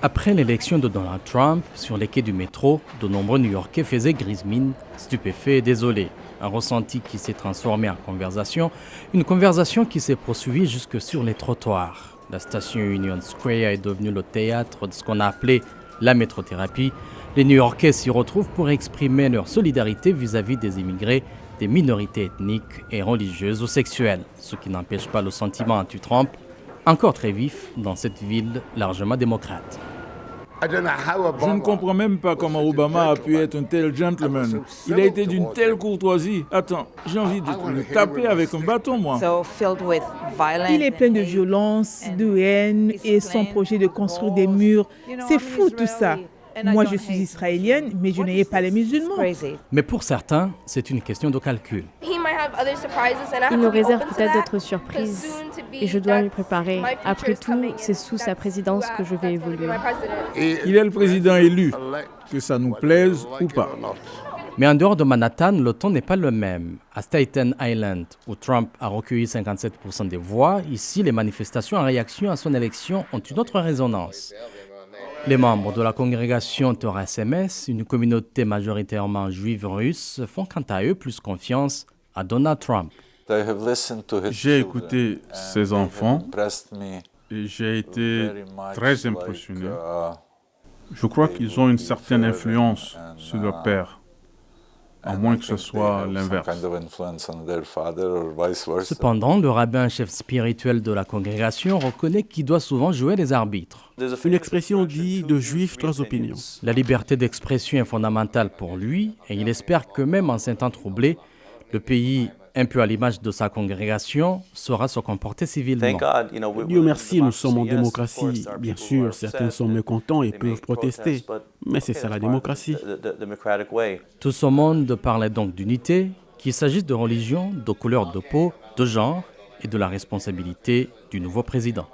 Après l'élection de Donald Trump, sur les quais du métro, de nombreux New-Yorkais faisaient grise mine, stupéfaits et désolés. Un ressenti qui s'est transformé en conversation, une conversation qui s'est poursuivie jusque sur les trottoirs. La station Union Square est devenue le théâtre de ce qu'on a appelé la métrothérapie. Les New-Yorkais s'y retrouvent pour exprimer leur solidarité vis-à-vis des immigrés, des minorités ethniques et religieuses ou sexuelles, ce qui n'empêche pas le sentiment anti-Trump, encore très vif dans cette ville largement démocrate. Je ne comprends même pas comment Obama a pu être un tel gentleman. Il a été d'une telle courtoisie. Attends, j'ai envie de le taper avec un bâton, moi. Il est plein de violence, de haine et son projet de construire des murs. C'est fou tout ça. Moi, je suis israélienne, mais je n'ai pas les musulmans. Mais pour certains, c'est une question de calcul. Il nous réserve peut-être d'autres surprises et je dois m'y préparer. Après tout, c'est sous sa présidence que je vais évoluer. Il est le président élu, que ça nous plaise ou pas. Mais en dehors de Manhattan, le ton n'est pas le même. À Staten Island, où Trump a recueilli 57% des voix, ici, les manifestations en réaction à son élection ont une autre résonance. Les membres de la congrégation Torah SMS, une communauté majoritairement juive russe, font quant à eux plus confiance à Donald Trump. J'ai écouté ses enfants et j'ai été très impressionné. Je crois qu'ils ont une certaine influence sur leur père, à moins que ce soit l'inverse. Cependant, le rabbin chef spirituel de la congrégation reconnaît qu'il doit souvent jouer les arbitres. Une expression dit de juifs, trois opinions. La liberté d'expression est fondamentale pour lui et il espère que même en ces temps troublés, le pays, un peu à l'image de sa congrégation, saura se comporter civilement. Dieu merci, nous sommes en démocratie. Bien sûr, certains sont mécontents et peuvent protester, mais c'est ça la démocratie. Tout ce monde parlait donc d'unité, qu'il s'agisse de religion, de couleur de peau, de genre et de la responsabilité du nouveau président.